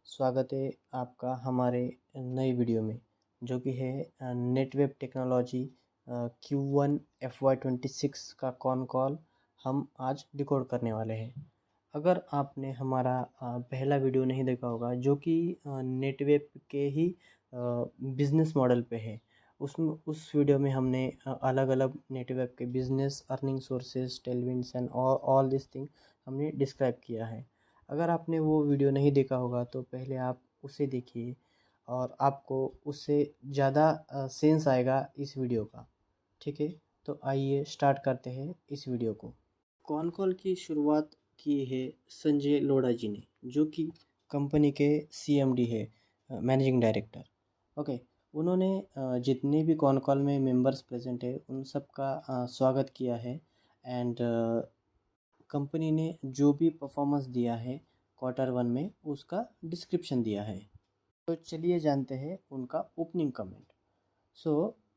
स्वागत है आपका हमारे नई वीडियो में जो कि है नेटवेब टेक्नोलॉजी Q1 FY26 का कॉल हम आज रिकॉर्ड करने वाले हैं। अगर आपने हमारा पहला वीडियो नहीं देखा होगा जो कि नेटवेब के ही बिजनेस मॉडल पे है, उसमें उस वीडियो में हमने अलग अलग नेटवेब के business earning sources tailwinds and all this thing हमने डिस्क्राइब किया है। अगर आपने वो वीडियो नहीं देखा होगा तो पहले आप उसे देखिए और आपको उससे ज़्यादा सेंस आएगा इस वीडियो का। ठीक है, तो आइए स्टार्ट करते हैं इस वीडियो को। कॉल की शुरुआत की है संजय लोढ़ा जी ने, जो कि कंपनी के CMD है, मैनेजिंग डायरेक्टर। ओके, उन्होंने जितने भी कॉल में मेंबर्स प्रेजेंट है उन सब का स्वागत किया है एंड कंपनी ने जो भी परफॉर्मेंस दिया है Q1 में उसका डिस्क्रिप्शन दिया है। तो चलिए जानते हैं उनका ओपनिंग कमेंट।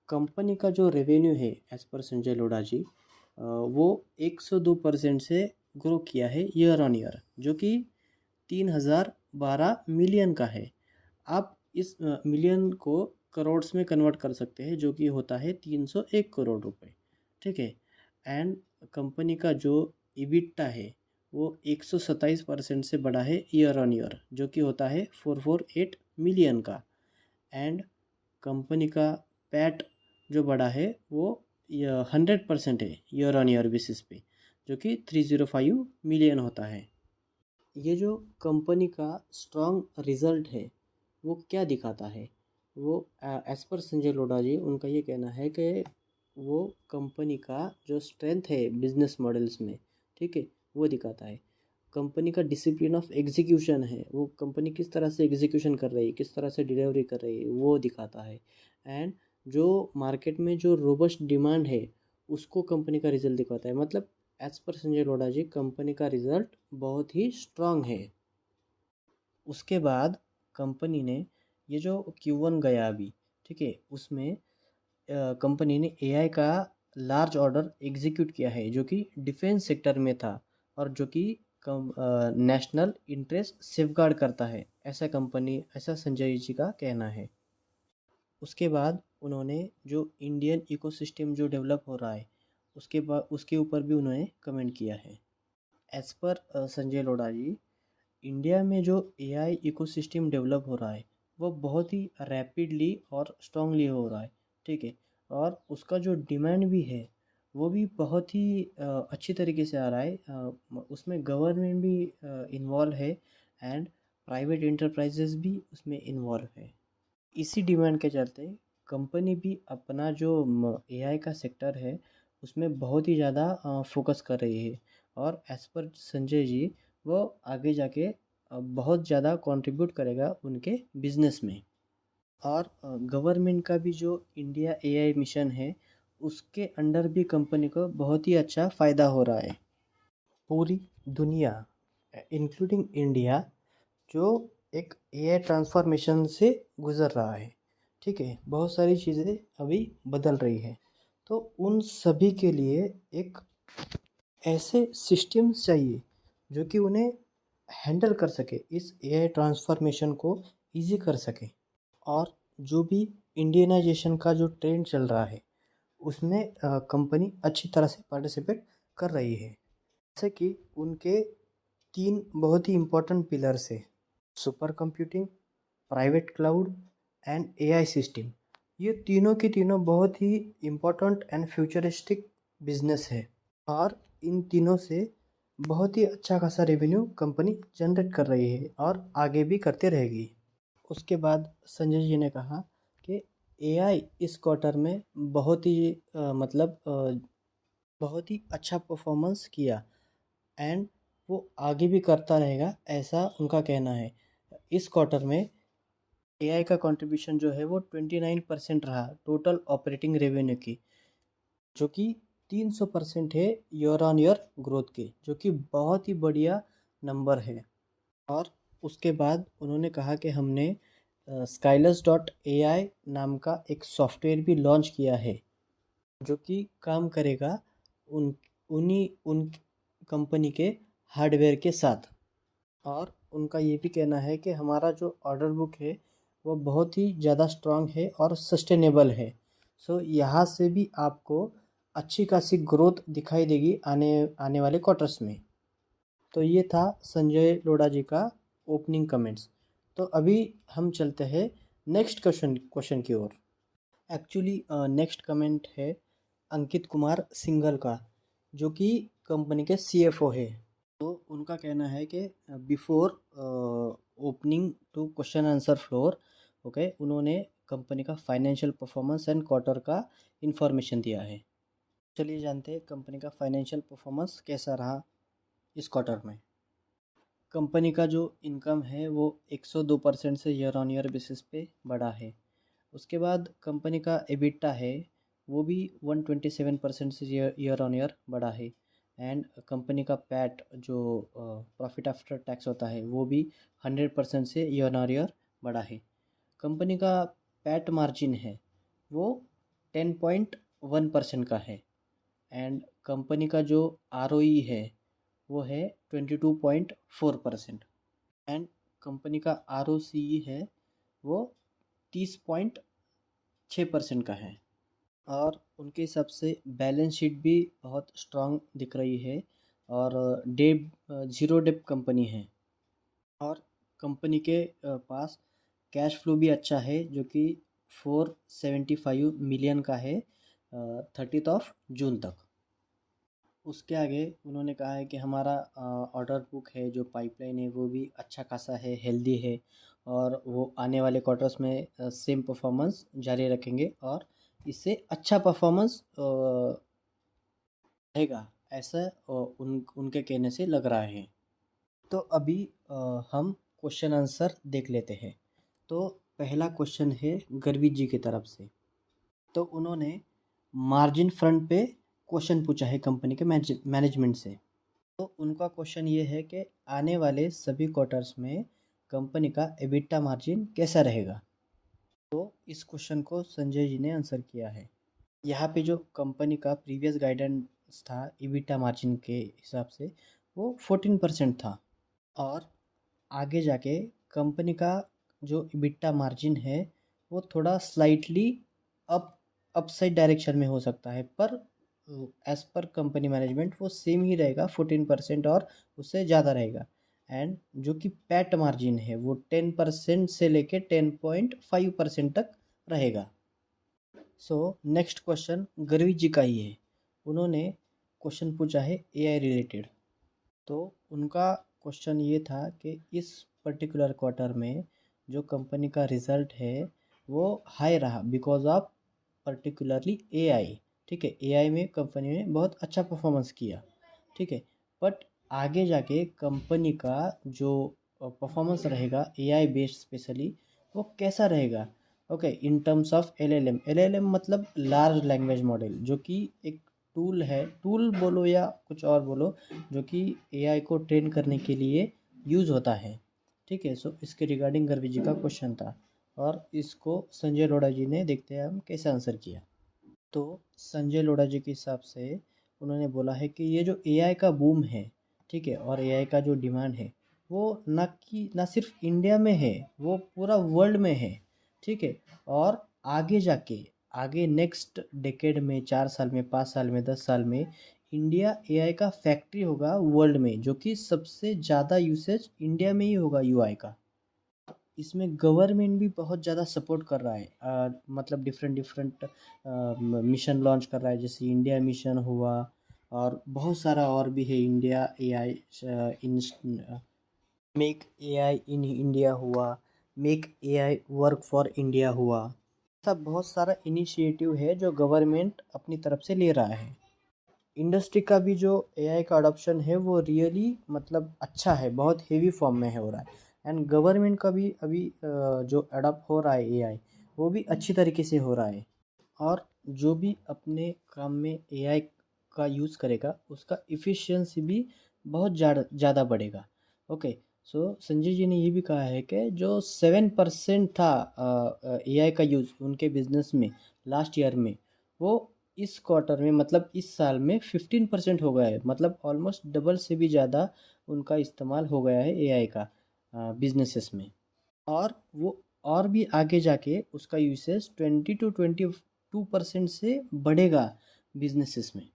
कंपनी का जो रेवेन्यू है एज पर संजय लोढ़ा जी, वो 102% से ग्रो किया है ईयर ऑन ईयर, जो कि 3012 मिलियन का है। आप इस मिलियन को करोड्स में कन्वर्ट कर सकते हैं, जो कि होता है 301 करोड़ रुपए। ठीक है, एंड कंपनी का जो EBITDA है वो 127% से बढ़ा है ईयर ऑन ईयर, जो कि होता है 448 मिलियन का। एंड कंपनी का पैट जो बढ़ा है वो 100% है ईयर ऑन ईयर बेसिस पे, जो कि 305 मिलियन होता है। ये जो कंपनी का स्ट्रॉन्ग रिजल्ट है वो क्या दिखाता है, वो एज पर संजय लोढ़ा जी उनका ये कहना है कि वो कंपनी का जो स्ट्रेंथ है बिजनेस मॉडल्स में, ठीक है, वो दिखाता है। कंपनी का डिसिप्लिन ऑफ एग्जीक्यूशन है, वो कंपनी किस तरह से एग्जीक्यूशन कर रही है, किस तरह से डिलीवरी कर रही है, वो दिखाता है। एंड जो मार्केट में जो रोबस्ट डिमांड है उसको कंपनी का रिजल्ट दिखाता है। मतलब एज पर संजय लोढ़ा जी कंपनी का रिजल्ट बहुत ही स्ट्रांग है। उसके बाद कंपनी ने ये जो Q1 गया अभी, ठीक है, उसमें कंपनी ने AI का लार्ज ऑर्डर एग्जीक्यूट किया है जो कि डिफेंस सेक्टर में था और जो कि नेशनल इंटरेस्ट सेफगार्ड करता है, ऐसा संजय जी का कहना है। उसके बाद उन्होंने जो इंडियन इकोसिस्टम जो डेवलप हो रहा है उसके ऊपर भी उन्होंने कमेंट किया है। एज पर संजय लोढ़ा जी, इंडिया में जो AI इकोसिस्टम डेवलप हो रहा है वो बहुत ही रैपिडली और स्ट्रांगली हो रहा है। ठीक है, और उसका जो डिमांड भी है वो भी बहुत ही अच्छी तरीके से आ रहा है। उसमें गवर्नमेंट भी इन्वॉल्व है एंड प्राइवेट इंटरप्राइजेस भी उसमें इन्वॉल्व है। इसी डिमांड के चलते कंपनी भी अपना जो AI का सेक्टर है उसमें बहुत ही ज़्यादा फोकस कर रही है। और एज पर संजय जी वो आगे जाके बहुत ज़्यादा कंट्रीब्यूट करेगा उनके बिजनेस में। और गवर्नमेंट का भी जो इंडिया AI मिशन है उसके अंडर भी कंपनी को बहुत ही अच्छा फ़ायदा हो रहा है। पूरी दुनिया इंक्लूडिंग इंडिया जो एक AI ट्रांसफॉर्मेशन से गुज़र रहा है, ठीक है, बहुत सारी चीज़ें अभी बदल रही है। तो उन सभी के लिए एक ऐसे सिस्टम्स चाहिए जो कि उन्हें हैंडल कर सके, इस AI ट्रांसफॉर्मेशन को ईजी कर सके। और जो भी इंडियनाइजेशन का जो ट्रेंड चल रहा है उसमें कंपनी अच्छी तरह से पार्टिसिपेट कर रही है। जैसे कि उनके 3 बहुत ही इम्पोर्टेंट पिलर्स है: super computing, private cloud and AI system. ये तीनों के तीनों बहुत ही इम्पोर्टेंट एंड फ्यूचरिस्टिक बिजनेस है और इन तीनों से बहुत ही अच्छा खासा रेवेन्यू कंपनी जनरेट कर रही है और आगे भी करते रहेगी। उसके बाद संजय जी ने कहा कि AI इस क्वार्टर में बहुत ही अच्छा परफॉर्मेंस किया एंड वो आगे भी करता रहेगा, ऐसा उनका कहना है। इस क्वार्टर में AI का कंट्रीब्यूशन जो है वो 29% रहा टोटल ऑपरेटिंग रेवेन्यू की, जो कि 300% है ईयर ऑन ईयर ग्रोथ के, जो कि बहुत ही बढ़िया नंबर है। और उसके बाद उन्होंने कहा कि हमने Skylus.ai नाम का एक सॉफ्टवेयर भी लॉन्च किया है जो कि काम करेगा उन कंपनी के हार्डवेयर के साथ। और उनका ये भी कहना है कि हमारा जो ऑर्डर बुक है वो बहुत ही ज़्यादा स्ट्रांग है और सस्टेनेबल है। सो यहाँ से भी आपको अच्छी खासी ग्रोथ दिखाई देगी आने आने वाले क्वार्टर्स में। तो ये था संजय लोढ़ा जी का ओपनिंग कमेंट्स। तो अभी हम चलते हैं नेक्स्ट क्वेश्चन की ओर। एक्चुअली नेक्स्ट कमेंट है अंकित कुमार सिंघल का, जो कि कंपनी के सीएफओ है। तो उनका कहना है कि before opening to question answer floor, okay, उन्होंने कंपनी का फाइनेंशियल परफॉर्मेंस एंड क्वार्टर का इंफॉर्मेशन दिया है। चलिए जानते हैं कंपनी का फाइनेंशियल परफॉर्मेंस कैसा रहा इस क्वार्टर में। कंपनी का जो इनकम है वो 102% से ईयर ऑन ईयर बेसिस पे बढ़ा है। उसके बाद कंपनी का एबिटा है वो भी 127% से ईयर ऑन ईयर बढ़ा है। एंड कंपनी का पैट जो प्रॉफिट आफ्टर टैक्स होता है वो भी 100% से ईयर ऑन ईयर बढ़ा है। कंपनी का पैट मार्जिन है वो 10.1% का है। एंड कंपनी का जो आरओई है वो है 22.4%। एंड कंपनी का आरओसीई है वो 30.6% का है। और उनके हिसाब से बैलेंस शीट भी बहुत स्ट्रांग दिख रही है और डेब ज़ीरो डेब कंपनी है। और कंपनी के पास कैश फ्लो भी अच्छा है जो कि 475 मिलियन का है 30 जून तक। उसके आगे उन्होंने कहा है कि हमारा ऑर्डर बुक है जो पाइपलाइन है वो भी अच्छा खासा है, हेल्दी है, और वो आने वाले क्वार्टर्स में सेम परफॉर्मेंस जारी रखेंगे और इससे अच्छा परफॉर्मेंस रहेगा, ऐसा उनके कहने से लग रहा है। तो अभी हम क्वेश्चन आंसर देख लेते हैं। तो पहला क्वेश्चन है गर्वी जी की तरफ से। तो उन्होंने मार्जिन फ्रंट पे क्वेश्चन पूछा है कंपनी के मैनेजमेंट से। तो उनका क्वेश्चन ये है कि आने वाले सभी क्वार्टर्स में कंपनी का एबिटा मार्जिन कैसा रहेगा। तो इस क्वेश्चन को संजय जी ने आंसर किया है। यहाँ पे जो कंपनी का प्रीवियस गाइडेंस था एबिटा मार्जिन के हिसाब से वो 14% था। और आगे जाके कंपनी का जो एबिटा मार्जिन है वो थोड़ा स्लाइटली अप अपसाइड डायरेक्शन में हो सकता है, पर एज पर कंपनी मैनेजमेंट वो सेम ही रहेगा 14% और उससे ज़्यादा रहेगा। एंड जो कि पैट मार्जिन है वो 10% से लेके 10.5% तक रहेगा। सो नेक्स्ट क्वेश्चन गर्वी जी का ही है। उन्होंने क्वेश्चन पूछा है एआई रिलेटेड। तो उनका क्वेश्चन ये था कि इस पर्टिकुलर क्वार्टर में जो कंपनी का रिज़ल्ट है वो हाई रहा बिकॉज ऑफ पर्टिकुलरली एआई। ठीक है, एआई में कंपनी ने बहुत अच्छा परफॉर्मेंस किया। ठीक है, बट आगे जाके कंपनी का जो परफॉर्मेंस रहेगा एआई बेस्ड स्पेशली वो कैसा रहेगा। Okay, in terms of LLM मतलब लार्ज लैंग्वेज मॉडल, जो कि एक टूल है, टूल बोलो या कुछ और बोलो, जो कि एआई को ट्रेन करने के लिए यूज़ होता है। ठीक है, सो इसके रिगार्डिंग गर्वी जी का क्वेश्चन था और इसको संजय लोढ़ा जी ने देखते हैं हम कैसे आंसर किया। तो संजय लोढ़ा जी के हिसाब से उन्होंने बोला है कि ये जो एआई का बूम है, ठीक है, और एआई का जो डिमांड है वो ना सिर्फ इंडिया में है, वो पूरा वर्ल्ड में है। ठीक है, और आगे जाके आगे नेक्स्ट डेकेड में 4 साल में 5 साल में 10 साल में इंडिया एआई का फैक्ट्री होगा वर्ल्ड में, जो कि सबसे ज़्यादा यूसेज इंडिया में ही होगा यूआई का। इसमें गवर्नमेंट भी बहुत ज़्यादा सपोर्ट कर रहा है, मतलब डिफरेंट डिफरेंट मिशन लॉन्च कर रहा है, जैसे इंडिया मिशन हुआ और बहुत सारा और भी है। India AI in make AI in India हुआ, make AI work for India हुआ। ऐसा बहुत सारा इनिशिएटिव है जो गवर्नमेंट अपनी तरफ से ले रहा है। इंडस्ट्री का भी जो एआई का अडॉप्शन है वो रियली मतलब अच्छा है, बहुत हेवी फॉर्म में है हो रहा है। एंड गवर्नमेंट का भी अभी जो अडॉप्ट हो रहा है एआई वो भी अच्छी तरीके से हो रहा है। और जो भी अपने काम में एआई का यूज़ करेगा उसका इफ़िशियंसी भी बहुत ज़्यादा बढ़ेगा। ओके, सो संजय जी ने ये भी कहा है कि जो 7% था एआई का यूज़ उनके बिजनेस में लास्ट ईयर में, वो इस क्वार्टर में मतलब इस साल में 15% हो गया है, मतलब ऑलमोस्ट डबल से भी ज़्यादा उनका इस्तेमाल हो गया है एआई का। बिजनेसेस में, और वो और भी आगे जाके उसका यूसेज 20 to 22% से बढ़ेगा बिजनेसेस में।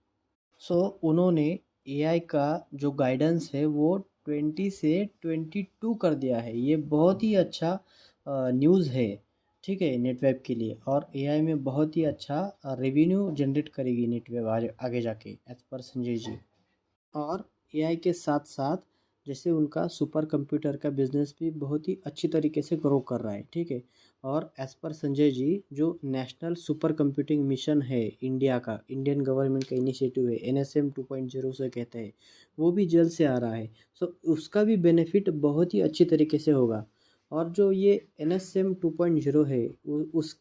सो उन्होंने एआई का जो गाइडेंस है वो 20 से 22 कर दिया है। ये बहुत ही अच्छा न्यूज़ है, ठीक है, नेटवेब के लिए। और एआई में बहुत ही अच्छा रेवेन्यू जनरेट करेगी नेटवेब आगे आगे जाके, एज पर संजय जी। और एआई के साथ साथ जैसे उनका सुपर कंप्यूटर का बिजनेस भी बहुत ही अच्छी तरीके से ग्रो कर रहा है, ठीक है। और एज पर संजय जी, जो नेशनल सुपर कंप्यूटिंग मिशन है इंडिया का, इंडियन गवर्नमेंट का इनिशिएटिव है, NSM 2.0 से कहते हैं, वो भी जल्द से आ रहा है। सो उसका भी बेनिफिट बहुत ही अच्छी तरीके से होगा। और जो ये NSM 2.0 है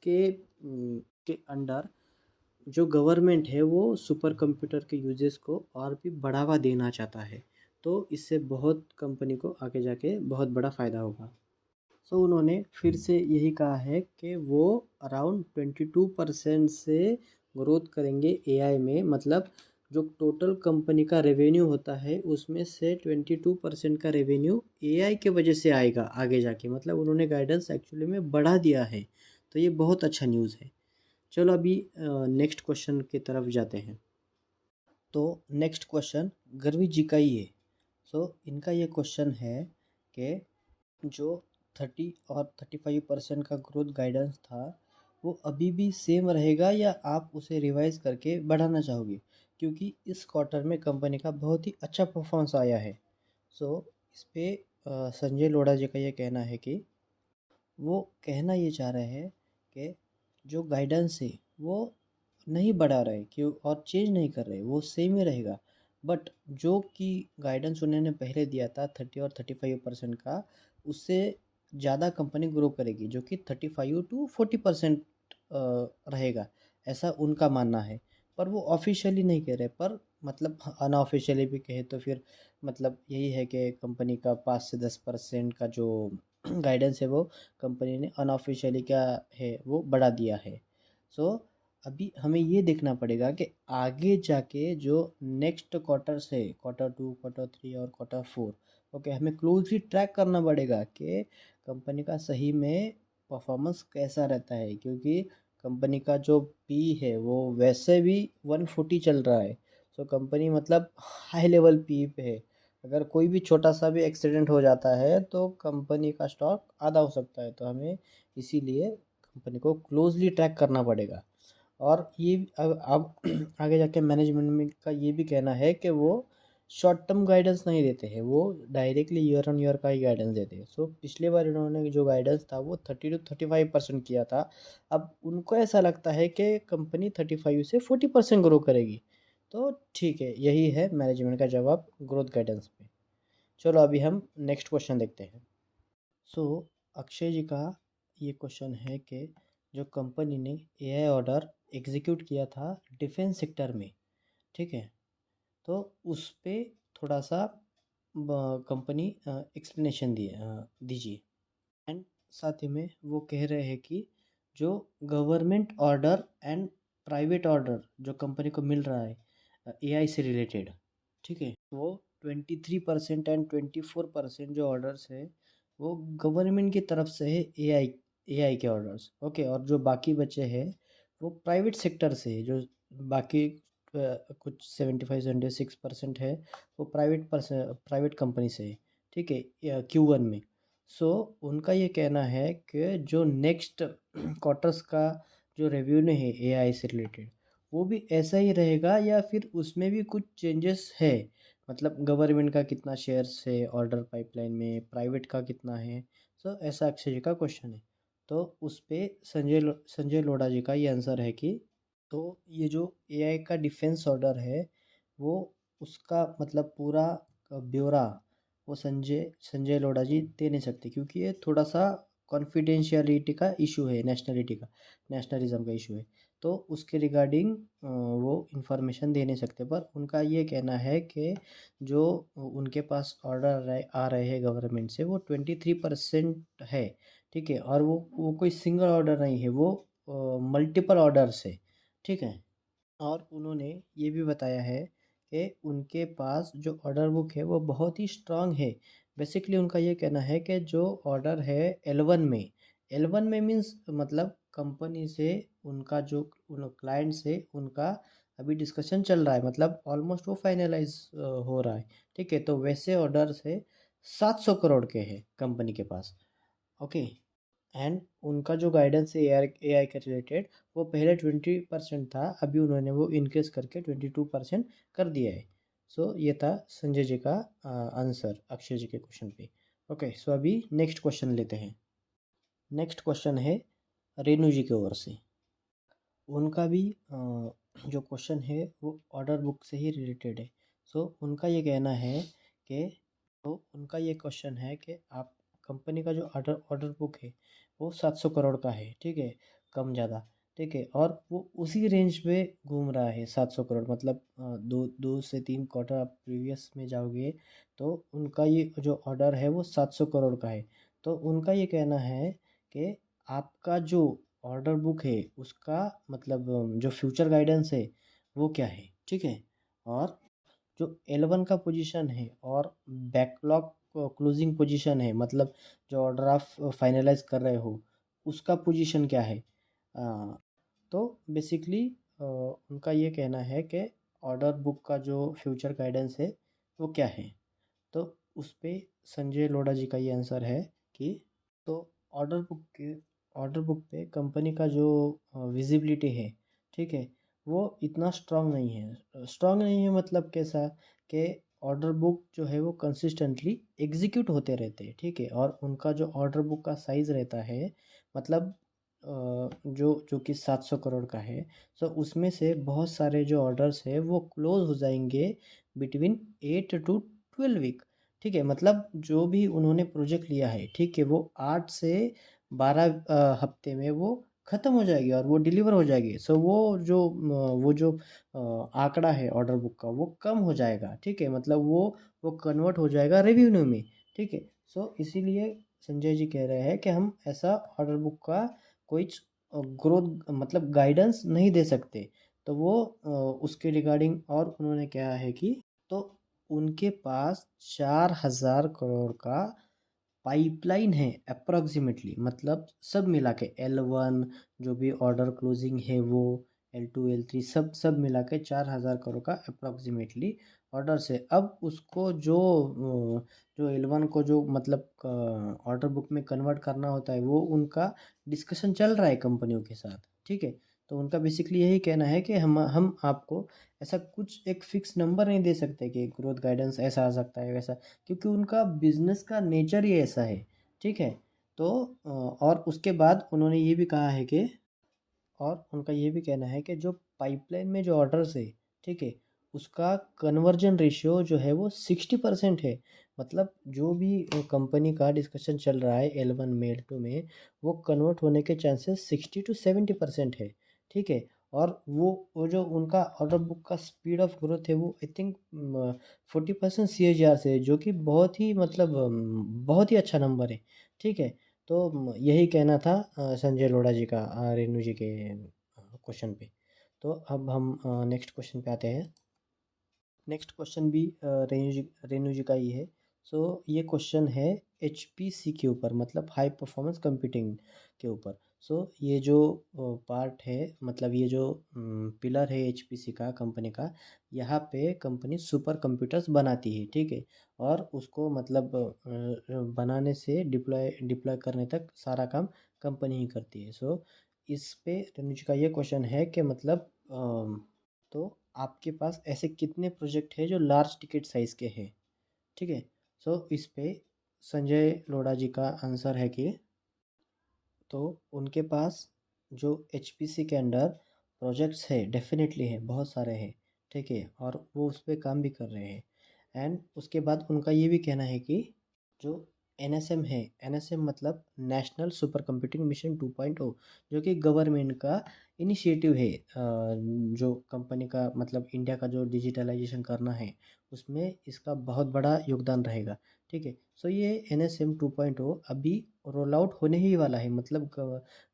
के अंडर जो गवर्नमेंट है वो सुपर कंप्यूटर के यूजेस को और भी बढ़ावा देना चाहता है। तो इससे बहुत कंपनी को आगे जाके बहुत बड़ा फ़ायदा होगा। सो उन्होंने फिर से यही कहा है कि वो अराउंड 22% से ग्रोथ करेंगे एआई में। मतलब जो टोटल कंपनी का रेवेन्यू होता है उसमें से 22% का रेवेन्यू एआई के वजह से आएगा आगे जाके। मतलब उन्होंने गाइडेंस एक्चुअली में बढ़ा दिया है। तो ये बहुत अच्छा न्यूज़ है। चलो अभी नेक्स्ट क्वेश्चन की तरफ जाते हैं। तो नेक्स्ट क्वेश्चन गर्वी जी का ही है। सो इनका ये क्वेश्चन है कि जो 30 और 35% का ग्रोथ गाइडेंस था वो अभी भी सेम रहेगा या आप उसे रिवाइज करके बढ़ाना चाहोगे, क्योंकि इस क्वार्टर में कंपनी का बहुत ही अच्छा परफॉर्मेंस आया है। सो इस पे संजय लोढ़ा जी का ये कहना है कि वो कहना ये चाह रहे हैं कि जो गाइडेंस है वो नहीं बढ़ा रहे क्यों और चेंज नहीं कर रहे, वो सेम ही रहेगा। बट जो कि गाइडेंस उन्होंने पहले दिया था 30 और 35% का, उससे ज़्यादा कंपनी ग्रो करेगी, जो कि 35 to 40% रहेगा, ऐसा उनका मानना है। पर वो ऑफिशियली नहीं कह रहे, पर मतलब अनऑफिशियली भी कहे तो फिर मतलब यही है कि कंपनी का 5 से 10% का जो गाइडेंस है वो कंपनी ने अनऑफिशियली क्या है वो बढ़ा दिया है। सो अभी हमें ये देखना पड़ेगा कि आगे जाके जो नेक्स्ट क्वार्टर्स है, Q2, Q3 और Q4, ओके, हमें क्लोजली ट्रैक करना पड़ेगा कि कंपनी का सही में परफॉर्मेंस कैसा रहता है। क्योंकि कंपनी का जो पी है वो वैसे भी 140 चल रहा है। सो कंपनी मतलब हाई लेवल पी पे है। अगर कोई भी छोटा सा भी एक्सीडेंट हो जाता है तो कंपनी का स्टॉक आधा हो सकता है। तो हमें इसीलिए कंपनी को क्लोजली ट्रैक करना पड़ेगा। और ये अब आगे जाके मैनेजमेंट में का ये भी कहना है कि वो शॉर्ट टर्म गाइडेंस नहीं देते हैं, वो डायरेक्टली ईयर ऑन ईयर का ही गाइडेंस देते हैं। सो पिछले बार इन्होंने जो गाइडेंस था वो 30 to 35% किया था। अब उनको ऐसा लगता है कि कंपनी 35 से 40% ग्रो करेगी। तो ठीक है, यही है मैनेजमेंट का जवाब ग्रोथ गाइडेंस पे। चलो अभी हम नेक्स्ट क्वेश्चन देखते हैं। सो अक्षय जी का ये क्वेश्चन है कि जो कंपनी ने एआई ऑर्डर एग्जीक्यूट किया था डिफेंस सेक्टर में, ठीक है, तो उस पे थोड़ा सा कंपनी एक्सप्लेनेशन दीजिए। एंड साथ ही में वो कह रहे हैं कि जो government order and private order जो कंपनी को मिल रहा है एआई से रिलेटेड, ठीक है, वो 23% एंड 24% जो ऑर्डर्स है वो गवर्नमेंट की तरफ से है, एआई के ऑर्डर्स, ओके। और जो बाकी बचे हैं वो प्राइवेट सेक्टर से है। जो बाकी कुछ 75 से 6% है वो प्राइवेट कंपनी से है, ठीक है, Q1 में। सो उनका ये कहना है कि जो नेक्स्ट क्वार्टर्स का जो रेवेन्यू है एआई से रिलेटेड वो भी ऐसा ही रहेगा या फिर उसमें भी कुछ चेंजेस है। मतलब गवर्नमेंट का कितना शेयर्स है ऑर्डर पाइपलाइन में, प्राइवेट का कितना है। सो ऐसा अक्षय जी का क्वेश्चन है। तो उस पे संजय लोढ़ा जी का ये आंसर है कि तो ये जो एआई का डिफेंस ऑर्डर है वो उसका मतलब पूरा ब्यौरा वो संजय लोढ़ा जी दे नहीं सकते, क्योंकि ये थोड़ा सा कॉन्फिडेंशियलिटी का इशू है, नेशनलिज्म का इशू है। तो उसके रिगार्डिंग वो इंफॉर्मेशन दे नहीं सकते। पर उनका ये कहना है कि जो उनके पास ऑर्डर आ रहे हैं गवर्नमेंट से वो 23% है, ठीक है। और वो कोई सिंगल ऑर्डर नहीं है, वो मल्टीपल ऑर्डर्स है, ठीक है। और उन्होंने ये भी बताया है कि उनके पास जो ऑर्डर बुक है वो बहुत ही स्ट्रांग है। बेसिकली उनका ये कहना है कि जो ऑर्डर है L1 में मीन्स मतलब कंपनी से उनका जो उन क्लाइंट से उनका अभी डिस्कशन चल रहा है, मतलब ऑलमोस्ट वो फाइनलाइज हो रहा है। ठीक है, तो वैसे ऑर्डर है 700 करोड़ के हैं कंपनी के पास। ओके, एंड उनका जो गाइडेंस है एआई के रिलेटेड, वो पहले 20% था, अभी उन्होंने वो इंक्रीज करके 22% कर दिया है। सो ये था संजय जी का आंसर अक्षय जी के क्वेश्चन पे। ओके, सो अभी नेक्स्ट क्वेश्चन लेते हैं। नेक्स्ट क्वेश्चन है रेणु जी की ओर से। उनका भी जो क्वेश्चन है वो ऑर्डर बुक से ही रिलेटेड है। सो उनका ये कहना है कि उनका ये क्वेश्चन है कि आप कंपनी का जो ऑर्डर बुक है वो 700 करोड़ का है। ठीक है, कम ज़्यादा। ठीक है, और वो उसी रेंज पे घूम रहा है 700 करोड़, मतलब दो दो से तीन क्वार्टर आप प्रीवियस में जाओगे तो उनका ये जो ऑर्डर है वो 700 करोड़ का है। तो उनका ये कहना है कि आपका जो ऑर्डर बुक है उसका मतलब जो फ्यूचर गाइडेंस है वो क्या है। ठीक है, और जो L1 का पोजीशन है और बैकलॉग क्लोजिंग पोजीशन है, मतलब जो ऑर्डर आप फाइनलाइज कर रहे हो उसका पोजीशन क्या है। अ, तो बेसिकली उनका ये कहना है कि ऑर्डर बुक का जो फ्यूचर गाइडेंस है वो क्या है। तो उस पे संजय लोढ़ा जी का ये आंसर है कि तो ऑर्डर बुक के ऑर्डर बुक पे कंपनी का जो विजिबिलिटी है, ठीक है, वो इतना स्ट्रांग नहीं है। स्ट्रांग नहीं है मतलब कैसा कि ऑर्डर बुक जो है वो कंसिस्टेंटली एग्जीक्यूट होते रहते हैं। ठीक है, और उनका जो ऑर्डर बुक का साइज़ रहता है, मतलब जो जो कि 700 करोड़ का है, सो उसमें से बहुत सारे जो ऑर्डर्स है वो क्लोज हो जाएंगे बिटवीन 8 to 12 वीक। ठीक है, मतलब जो भी उन्होंने प्रोजेक्ट लिया है, ठीक है, वो 8 से 12 हफ्ते में वो ख़त्म हो जाएगी और वो डिलीवर हो जाएगी। सो वो जो आंकड़ा है ऑर्डर बुक का वो कम हो जाएगा। ठीक है, मतलब वो कन्वर्ट हो जाएगा रेवेन्यू में। ठीक है, सो इसीलिए संजय जी कह रहे हैं कि हम ऐसा ऑर्डर बुक का कोई ग्रोथ मतलब गाइडेंस नहीं दे सकते। तो वो उसके रिगार्डिंग और उन्होंने क्या है कि तो उनके पास 4,000 करोड़ का पाइपलाइन है अप्रॉक्सीमेटली, मतलब सब मिला के L1 जो भी ऑर्डर क्लोजिंग है वो L2 L3 सब सब मिला के 4,000 करोड़ का अप्रॉक्सीमेटली ऑर्डर से। अब उसको जो L1 को जो मतलब ऑर्डर बुक में कन्वर्ट करना होता है वो उनका डिस्कशन चल रहा है कंपनियों के साथ। ठीक है, तो उनका बेसिकली यही कहना है कि हम आपको ऐसा कुछ एक फिक्स नंबर नहीं दे सकते कि ग्रोथ गाइडेंस ऐसा आ सकता है वैसा, क्योंकि उनका बिजनेस का नेचर ही ऐसा है। ठीक है, तो और उसके बाद उन्होंने ये भी कहा है कि और उनका ये भी कहना है कि जो पाइपलाइन में जो ऑर्डर्स है, ठीक है, उसका कन्वर्जन रेशियो जो है वो 60% है। मतलब जो भी कंपनी का डिस्कशन चल रहा है L1 में L2 में, वो कन्वर्ट होने के चांसेस 60 to 70% है। ठीक है, और वो जो उनका ऑर्डर बुक का स्पीड ऑफ ग्रोथ है वो आई थिंक 40% CAGR से है, जो कि बहुत ही मतलब बहुत ही अच्छा नंबर है। ठीक है, तो यही कहना था संजय लोढ़ा जी का रेणु जी के क्वेश्चन पे। तो अब हम नेक्स्ट क्वेश्चन पे आते हैं। नेक्स्ट क्वेश्चन भी रेणु जी का ही है। सो ये क्वेश्चन है HPC के ऊपर, मतलब हाई परफॉर्मेंस कंप्यूटिंग के ऊपर। सो ये जो पार्ट है, मतलब ये जो पिलर है HPC का कंपनी का, यहाँ पे कंपनी सुपर कंप्यूटर्स बनाती है। ठीक है, और उसको मतलब बनाने से डिप्लॉय करने तक सारा काम कंपनी ही करती है। सो इस पे रेणु जी का ये क्वेश्चन है कि मतलब तो आपके पास ऐसे कितने प्रोजेक्ट हैं जो लार्ज टिकट साइज़ के हैं। ठीक है, सो इस पे संजय लोढ़ा जी का आंसर है कि तो उनके पास जो HPC के अंडर प्रोजेक्ट्स है डेफिनेटली है, बहुत सारे हैं। ठीक है, और वो उस पर काम भी कर रहे हैं। एंड उसके बाद उनका ये भी कहना है कि जो NSM है, NSM मतलब नेशनल सुपर कंप्यूटिंग मिशन 2.0, जो कि गवर्नमेंट का इनिशिएटिव है, जो कंपनी का मतलब इंडिया का जो डिजिटलाइजेशन करना है उसमें इसका बहुत बड़ा योगदान रहेगा। ठीक है, सो ये NSM 2.0 अभी रोल आउट होने ही वाला है, मतलब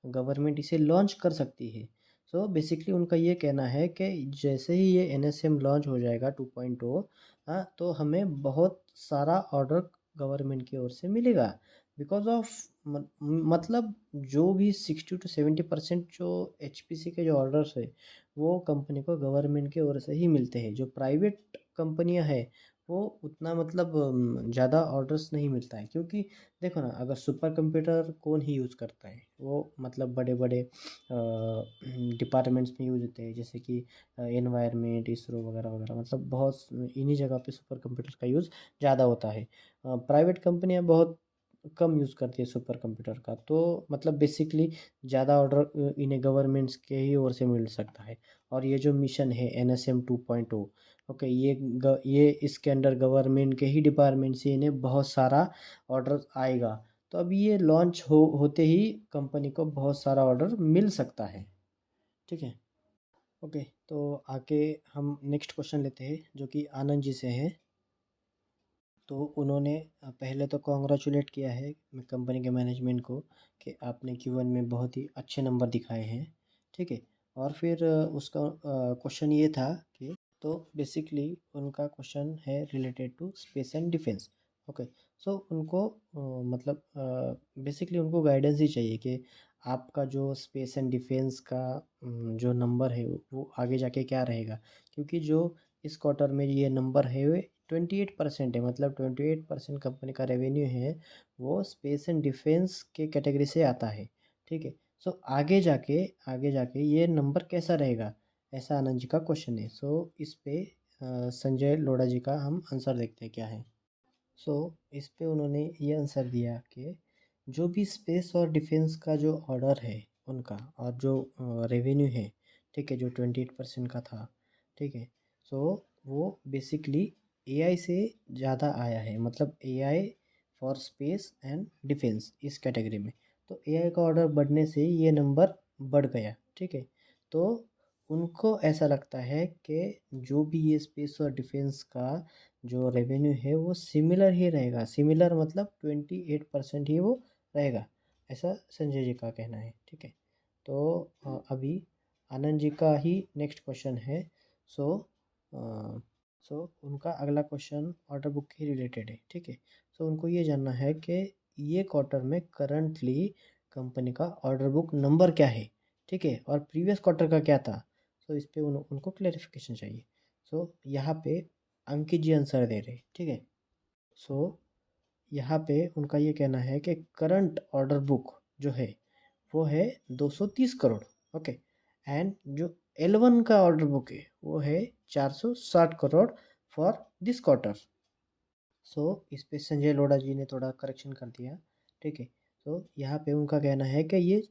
गवर्नमेंट इसे लॉन्च कर सकती है। सो बेसिकली उनका ये कहना है कि जैसे ही ये NSM लॉन्च हो जाएगा 2.0, हाँ, तो हमें बहुत सारा ऑर्डर गवर्नमेंट की ओर से मिलेगा। बिकॉज ऑफ मतलब जो भी 60 to 70% जो HPC के जो ऑर्डर्स है वो कंपनी को गवर्नमेंट की ओर से ही मिलते हैं। जो प्राइवेट कंपनियां हैं वो उतना मतलब ज़्यादा ऑर्डर्स नहीं मिलता है, क्योंकि देखो ना, अगर सुपर कंप्यूटर कौन ही यूज़ करता है, वो मतलब बड़े बड़े डिपार्टमेंट्स में यूज़ होते हैं, जैसे कि एनवायरनमेंट, इसरो वगैरह वगैरह, मतलब बहुत इन्हीं जगह पे सुपर कंप्यूटर का यूज़ ज़्यादा होता है। प्राइवेट कंपनियां बहुत कम यूज़ करती है सुपर कंप्यूटर का, तो मतलब बेसिकली ज़्यादा ऑर्डर इन्हें गवर्नमेंट्स के ही ओर से मिल सकता है। और ये जो मिशन है NSM 2.0, ओके, ये इसके अंडर गवर्नमेंट के ही डिपार्टमेंट से इन्हें बहुत सारा ऑर्डर आएगा। तो अभी ये लॉन्च होते ही कंपनी को बहुत सारा ऑर्डर मिल सकता है। ठीक है, ओके। तो आगे हम नेक्स्ट क्वेश्चन लेते हैं, जो कि आनंद जी से है। तो उन्होंने पहले तो कॉन्ग्रेचुलेट किया है कंपनी के मैनेजमेंट को कि आपने Q1 में बहुत ही अच्छे नंबर दिखाए हैं। ठीक है, और फिर उसका क्वेश्चन ये था कि, तो बेसिकली उनका क्वेश्चन है related to space and defence. Okay, so उनको मतलब बेसिकली उनको गाइडेंस ही चाहिए कि आपका जो स्पेस एंड डिफेंस का जो नंबर है वो आगे जाके क्या रहेगा, क्योंकि जो इस क्वार्टर में ये नंबर है वो 28% है। मतलब 28% कंपनी का रेवेन्यू है वो स्पेस एंड डिफेंस के कैटेगरी से आता है। ठीक है, सो आगे जाके ये नंबर कैसा रहेगा, ऐसा आनंद जी का क्वेश्चन है। सो इस पे संजय लोढ़ा जी का हम आंसर देखते हैं क्या है। सो इस पे उन्होंने ये आंसर दिया कि जो भी स्पेस और डिफेंस का जो ऑर्डर है उनका, और जो रेवेन्यू है, ठीक है, जो 28% का था, ठीक है, सो वो बेसिकली AI से ज़्यादा आया है। मतलब AI for space and defence इस कैटेगरी में, तो AI का ऑर्डर बढ़ने से ये नंबर बढ़ गया। ठीक है, तो उनको ऐसा लगता है कि जो भी ये स्पेस और डिफेंस का जो रेवेन्यू है वो सिमिलर ही रहेगा। सिमिलर मतलब 28% ही वो रहेगा, ऐसा संजय जी का कहना है। ठीक है, तो अभी आनंद जी का ही नेक्स्ट क्वेश्चन है। सो सो उनका अगला क्वेश्चन ऑर्डर बुक के रिलेटेड है। ठीक है, सो उनको ये जानना है कि ये क्वार्टर में करंटली कंपनी का ऑर्डर बुक नंबर क्या है, ठीक है, और प्रीवियस क्वार्टर का क्या था। सो इस पे उनको क्लेरिफिकेशन चाहिए। सो यहाँ पे अंकित जी आंसर दे रहे। ठीक है, सो यहाँ पे उनका ये कहना है कि करंट ऑर्डर बुक जो है वो है 230 करोड़। ओके, एंड जो L1 का ऑर्डर बुक है वो है 460 करोड़ फॉर दिस क्वार्टर। सो इस पे संजय लोढ़ा जी ने थोड़ा करेक्शन कर दिया। ठीक है, तो यहाँ पे उनका कहना है कि ये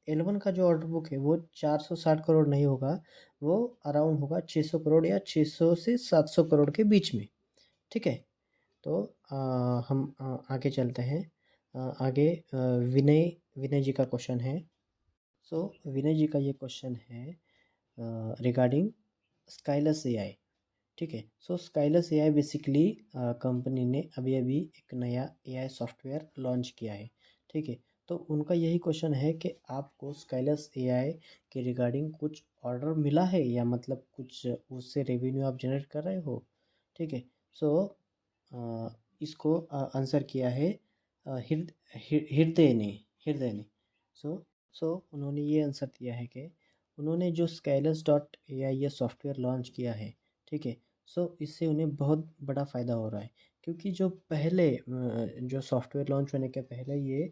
L1 का जो ऑर्डर बुक है वो 460 करोड़ नहीं होगा, वो अराउंड होगा 600 करोड़ या 600 से 700 करोड़ के बीच में। ठीक है, तो हम आगे चलते हैं। आगे विनय विनय जी का क्वेश्चन है। सो विनय जी का ये क्वेश्चन है रिगार्डिंग स्काइलस AI। ठीक है, सो स्काइलस AI बेसिकली कंपनी ने अभी अभी एक नया AI सॉफ्टवेयर लॉन्च किया है। ठीक है, तो उनका यही क्वेश्चन है कि आपको स्काइलस AI के रिगार्डिंग कुछ ऑर्डर मिला है, या मतलब कुछ उससे रेवेन्यू आप जनरेट कर रहे हो। ठीक है, सो इसको आंसर किया है हृदय ने। सो सो उन्होंने ये आंसर दिया है कि उन्होंने जो Skylus.ai ये सॉफ्टवेयर लॉन्च किया है, ठीक है, सो इससे उन्हें बहुत बड़ा फ़ायदा हो रहा है। क्योंकि जो पहले जो सॉफ्टवेयर लॉन्च होने के पहले ये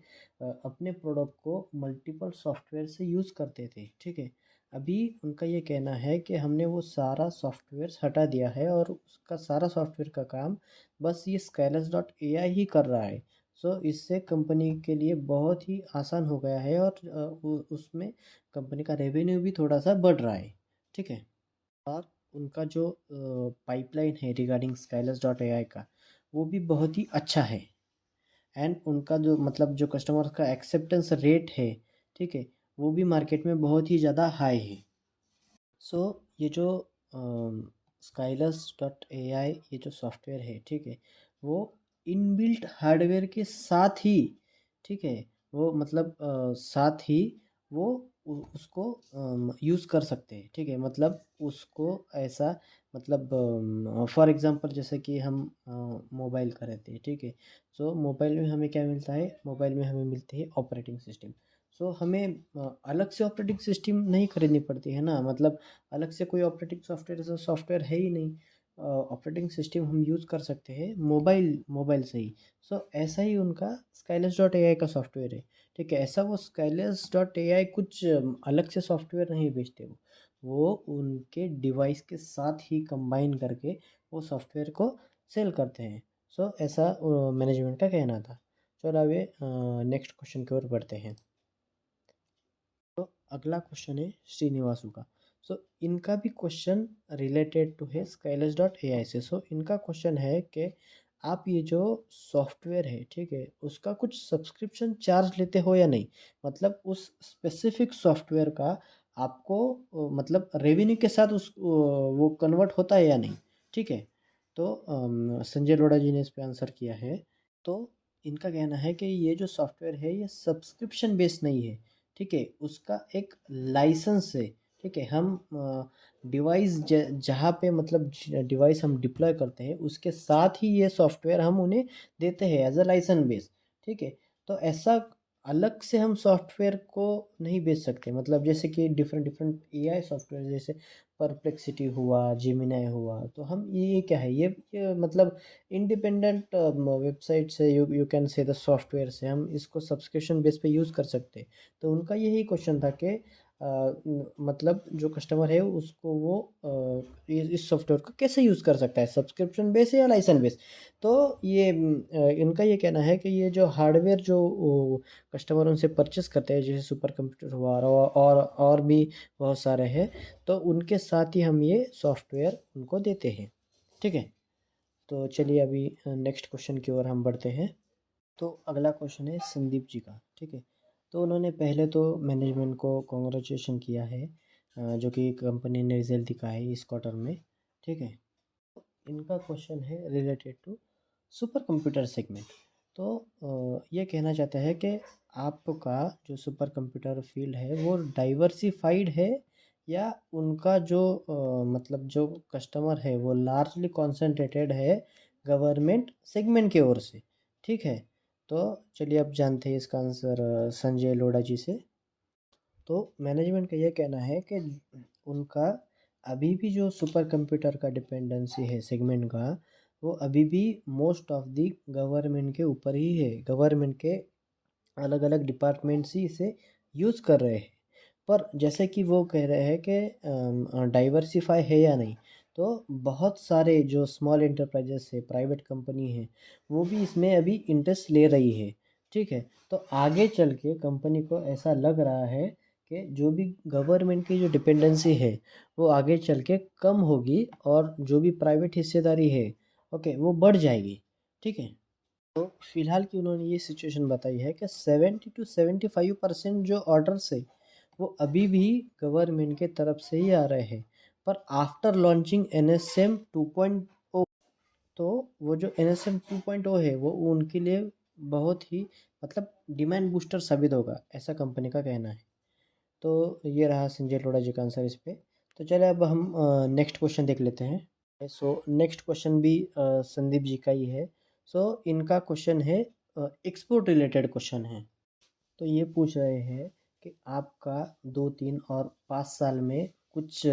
अपने प्रोडक्ट को मल्टीपल सॉफ्टवेयर से यूज़ करते थे। ठीक है, अभी उनका ये कहना है कि हमने वो सारा सॉफ्टवेयर हटा दिया है और उसका सारा सॉफ्टवेयर का काम बस ये Skylus.ai ही कर रहा है। सो इससे कंपनी के लिए बहुत ही आसान हो गया है, और उसमें कंपनी का रेवेन्यू भी थोड़ा सा बढ़ रहा है। ठीक है, और उनका जो पाइपलाइन है रिगार्डिंग Skylus.ai का, वो भी बहुत ही अच्छा है। एंड उनका जो मतलब जो कस्टमर का एक्सेप्टेंस रेट है, ठीक है, वो भी मार्केट में बहुत ही ज़्यादा हाई है। सो ये जो Skylus.ai ये जो सॉफ्टवेयर है, ठीक है, वो इनबिल्ट हार्डवेयर के साथ ही, ठीक है, वो मतलब साथ ही वो उसको यूज़ कर सकते हैं, ठीक है। मतलब उसको ऐसा मतलब फॉर एग्ज़ाम्पल जैसे कि हम मोबाइल का रहते हैं, ठीक है। सो मोबाइल में हमें क्या मिलता है, मोबाइल में हमें मिलती है ऑपरेटिंग सिस्टम। सो हमें अलग से ऑपरेटिंग सिस्टम नहीं खरीदनी पड़ती है ना, मतलब अलग से कोई ऑपरेटिंग सॉफ्टवेयर है ही नहीं। ऑपरेटिंग सिस्टम हम यूज़ कर सकते हैं मोबाइल मोबाइल से ही। सो ऐसा ही उनका स्काईलेस डॉट एआई का सॉफ्टवेयर है, ठीक है। ऐसा वो स्काईलेस डॉट एआई कुछ अलग से सॉफ्टवेयर नहीं बेचते, वो उनके डिवाइस के साथ ही कंबाइन करके वो सॉफ्टवेयर को सेल करते हैं। सो ऐसा मैनेजमेंट का कहना था। चलो अभी नेक्स्ट क्वेश्चन की ओर बढ़ते हैं। तो अगला क्वेश्चन है श्रीनिवासु का। सो इनका भी क्वेश्चन रिलेटेड टू है स्काईलेस डॉट एआई से। सो इनका क्वेश्चन है कि आप ये जो सॉफ्टवेयर है, ठीक है, उसका कुछ सब्सक्रिप्शन चार्ज लेते हो या नहीं, मतलब उस स्पेसिफिक सॉफ्टवेयर का आपको मतलब रेवेन्यू के साथ वो कन्वर्ट होता है या नहीं, ठीक है। तो संजय लोढ़ा जी ने इस पे आंसर किया है। तो इनका कहना है कि ये जो सॉफ्टवेयर है ये सब्सक्रिप्शन बेस्ड नहीं है, ठीक है। उसका एक लाइसेंस है, ठीक है। हम डिवाइस जहाँ पे मतलब डिवाइस हम डिप्लॉय करते हैं उसके साथ ही ये सॉफ्टवेयर हम उन्हें देते हैं एज अ लाइसेंस बेस, ठीक है। तो ऐसा अलग से हम सॉफ्टवेयर को नहीं बेच सकते, मतलब जैसे कि डिफरेंट डिफरेंट एआई सॉफ्टवेयर जैसे परप्लेक्सिटी हुआ, जेमिनाई हुआ, तो हम ये क्या है, ये मतलब इंडिपेंडेंट वेबसाइट से you can say the software से हम इसको सब्सक्रिप्शन बेस पे यूज़ कर सकते हैं। तो उनका यही क्वेश्चन था कि मतलब जो कस्टमर है उसको वो इस सॉफ्टवेयर को कैसे यूज़ कर सकता है, सब्सक्रिप्शन बेस या लाइसेंस बेस। तो ये इनका ये कहना है कि ये जो हार्डवेयर जो कस्टमर उनसे परचेस करते हैं, जैसे सुपर कंप्यूटर हुआ और भी बहुत सारे हैं, तो उनके साथ ही हम ये सॉफ्टवेयर उनको देते हैं, ठीक है। तो चलिए अभी नेक्स्ट क्वेश्चन की ओर हम बढ़ते हैं। तो अगला क्वेश्चन है संदीप जी का, ठीक है। तो उन्होंने पहले तो मैनेजमेंट को कॉन्ग्रेचुलेशन किया है, जो कि कंपनी ने रिजल्ट दिखाया है इस क्वार्टर में, ठीक है। इनका क्वेश्चन है related to super computer segment. तो ये कहना चाहता है कि आपका जो सुपर कंप्यूटर फील्ड है वो डाइवर्सिफाइड है, या उनका जो मतलब जो कस्टमर है वो लार्जली कॉन्सेंट्रेटेड है गवर्नमेंट सेगमेंट की ओर से, ठीक है। तो चलिए अब जानते हैं इसका आंसर संजय लोढ़ा जी से। तो मैनेजमेंट का ये कहना है कि उनका अभी भी जो सुपर कंप्यूटर का डिपेंडेंसी है सेगमेंट का, वो अभी भी मोस्ट ऑफ दी गवर्नमेंट के ऊपर ही है। गवर्नमेंट के अलग अलग डिपार्टमेंट्स ही इसे यूज़ कर रहे हैं। पर जैसे कि वो कह रहे हैं कि डाइवर्सिफाई है या नहीं, तो बहुत सारे जो स्मॉल एंटरप्राइजेस है, प्राइवेट कंपनी है, वो भी इसमें अभी इंटरेस्ट ले रही है, ठीक है। तो आगे चल के कंपनी को ऐसा लग रहा है कि जो भी गवर्नमेंट की जो डिपेंडेंसी है वो आगे चल के कम होगी, और जो भी प्राइवेट हिस्सेदारी है, ओके, वो बढ़ जाएगी, ठीक है। तो फिलहाल की उन्होंने ये सिचुएशन बताई है कि 70 to 75% जो ऑर्डर्स है वो अभी भी गवर्नमेंट के तरफ से ही आ रहे हैं। पर आफ्टर लॉन्चिंग NSM 2.0, तो वो जो NSM 2.0 है वो उनके लिए बहुत ही मतलब डिमांड बूस्टर साबित होगा, ऐसा कंपनी का कहना है। तो ये रहा संजय लोढ़ा जी का आंसर इस पे। तो चले अब हम नेक्स्ट क्वेश्चन देख लेते हैं। सो नेक्स्ट क्वेश्चन भी संदीप जी का ही है। सो इनका क्वेश्चन है, एक्सपोर्ट रिलेटेड क्वेश्चन है। तो ये पूछ रहे हैं कि आपका 2, 3 और 5 साल में कुछ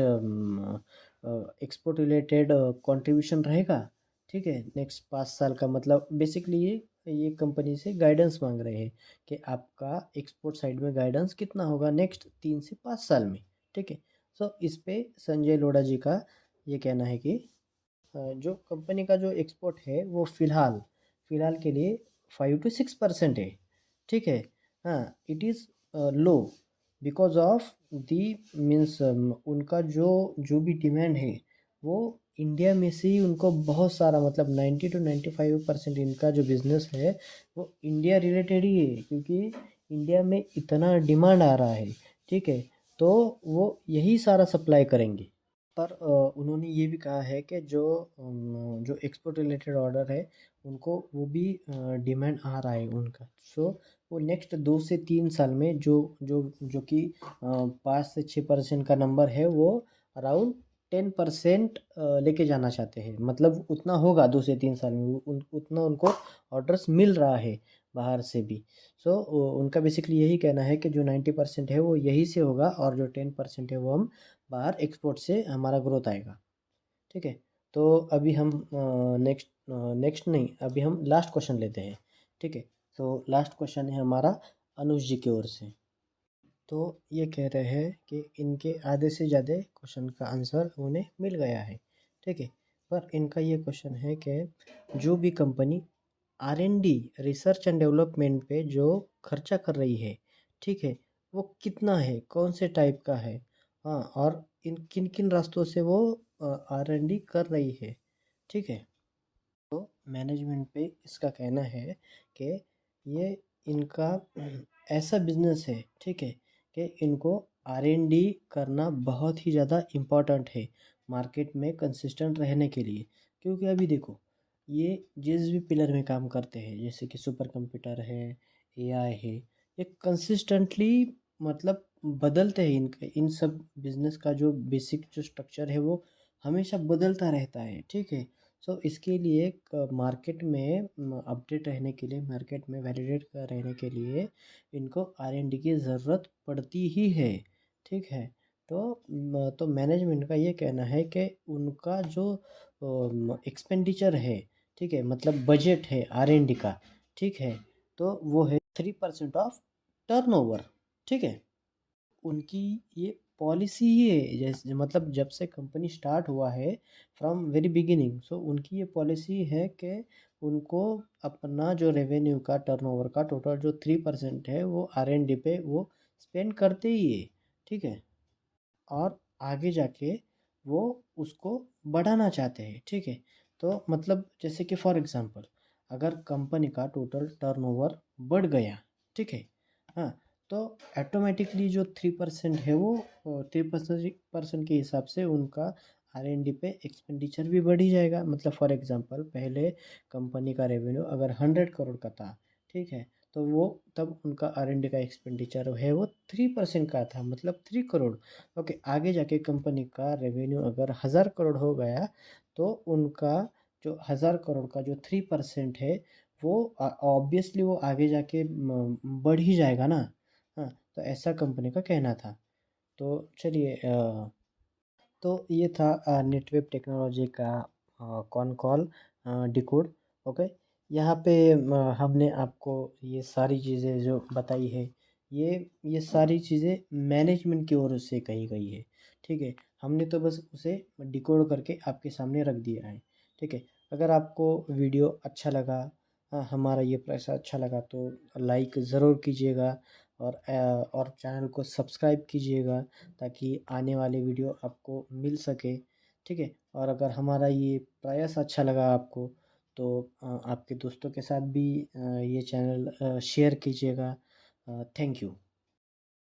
एक्सपोर्ट रिलेटेड कंट्रीब्यूशन रहेगा, ठीक है, नेक्स्ट 5 साल का। मतलब बेसिकली ये कंपनी से गाइडेंस मांग रहे हैं कि आपका एक्सपोर्ट साइड में गाइडेंस कितना होगा नेक्स्ट 3 से 5 साल में, ठीक है। सो इस पे संजय लोढ़ा जी का ये कहना है कि जो कंपनी का जो एक्सपोर्ट है वो फ़िलहाल फ़िलहाल के लिए 5 to 6% है, ठीक है। हाँ, it is low because of the means उनका जो जो भी डिमांड है वो इंडिया में से ही उनको बहुत सारा मतलब 90 to 95% इनका जो बिज़नेस है वो इंडिया रिलेटेड ही है, क्योंकि इंडिया में इतना डिमांड आ रहा है, ठीक है। तो वो यही सारा सप्लाई करेंगे। पर उन्होंने ये भी कहा है कि जो एक्सपोर्ट रिलेटेड ऑर्डर है उनको वो भी डिमांड आ रहा है उनका। सो वो नेक्स्ट 2 से 3 साल में जो जो जो कि 5 से 6% का नंबर है वो अराउंड 10% लेके जाना चाहते हैं। मतलब उतना होगा 2 से 3 साल में उतना उनको ऑर्डर्स मिल रहा है बाहर से भी। सो उनका बेसिकली यही कहना है कि जो 90% है वो यहीं से होगा और जो 10% है वो हम बाहर एक्सपोर्ट से हमारा ग्रोथ आएगा। ठीक है, तो अभी हम नेक्स्ट नहीं, अभी हम लास्ट क्वेश्चन लेते हैं। ठीक है, तो लास्ट क्वेश्चन है हमारा अनुज जी की ओर से। तो ये कह रहे हैं कि इनके आधे से ज़्यादा क्वेश्चन का आंसर उन्हें मिल गया है। ठीक है, पर इनका ये क्वेश्चन है कि जो भी company R&D research and development पे जो खर्चा कर रही है, ठीक है, वो कितना है, कौन से टाइप का है, हाँ, और इन किन किन रास्तों से वो R&D कर रही है। ठीक है, तो मैनेजमेंट पे इसका कहना है कि ये इनका ऐसा बिजनेस है, ठीक है, कि इनको R&D करना बहुत ही ज़्यादा इम्पोर्टेंट है मार्केट में कंसिस्टेंट रहने के लिए। क्योंकि अभी देखो, ये जिस भी पिलर में काम करते हैं, जैसे कि सुपर कंप्यूटर है, AI है, ये कंसिस्टेंटली मतलब बदलते हैं। इनके इन सब बिजनेस का जो बेसिक जो स्ट्रक्चर है वो हमेशा बदलता रहता है। ठीक है, सो इसके लिए मार्केट में अपडेट रहने के लिए, मार्केट में वैलिडेट रहने के लिए इनको R&D की ज़रूरत पड़ती ही है। ठीक है, तो मैनेजमेंट का ये कहना है कि उनका जो एक्सपेंडिचर है, ठीक है, मतलब बजट है R&D का, ठीक है, तो वो है 3% ऑफ टर्नओवर। ठीक है, उनकी ये पॉलिसी ही है, जैसे मतलब जब से कंपनी स्टार्ट हुआ है फ्रॉम वेरी बिगिनिंग, सो उनकी ये पॉलिसी है कि उनको अपना जो रेवेन्यू का टर्नओवर का टोटल जो 3% है वो R&D पे वो स्पेंड करते ही है। ठीक है, और आगे जाके वो उसको बढ़ाना चाहते हैं। ठीक है, तो मतलब जैसे कि फॉर एग्जांपल अगर कंपनी का टोटल टर्नओवर बढ़ गया, ठीक है, हाँ, तो ऑटोमेटिकली जो 3% है वो 3% के हिसाब से उनका R&D पे एक्सपेंडिचर भी बढ़ ही जाएगा। मतलब फॉर एग्जांपल पहले कंपनी का रेवेन्यू अगर 100 करोड़ का था, ठीक है, तो वो तब उनका R&D का एक्सपेंडिचर है वो 3% का था, मतलब 3 करोड़। ओके, आगे जाके कंपनी का रेवेन्यू अगर 1000 करोड़ हो गया, तो उनका जो 1000 करोड़ का जो 3% है वो ऑब्वियसली वो आगे जाके बढ़ ही जाएगा ना। हाँ, तो ऐसा कंपनी का कहना था। तो चलिए, तो ये था नेटवेब टेक्नोलॉजी का कॉन कॉल डिकोड। ओके, यहाँ पे हमने आपको ये सारी चीज़ें जो बताई है, ये सारी चीज़ें मैनेजमेंट की ओर से कही गई है। ठीक है, हमने तो बस उसे डिकोड करके आपके सामने रख दिया है। ठीक है, अगर आपको वीडियो अच्छा लगा, हमारा ये प्रयास अच्छा लगा, तो लाइक ज़रूर कीजिएगा और चैनल को सब्सक्राइब कीजिएगा ताकि आने वाले वीडियो आपको मिल सके। ठीक है, और अगर हमारा ये प्रयास अच्छा लगा आपको, तो आपके दोस्तों के साथ भी ये चैनल शेयर कीजिएगा। Thank you.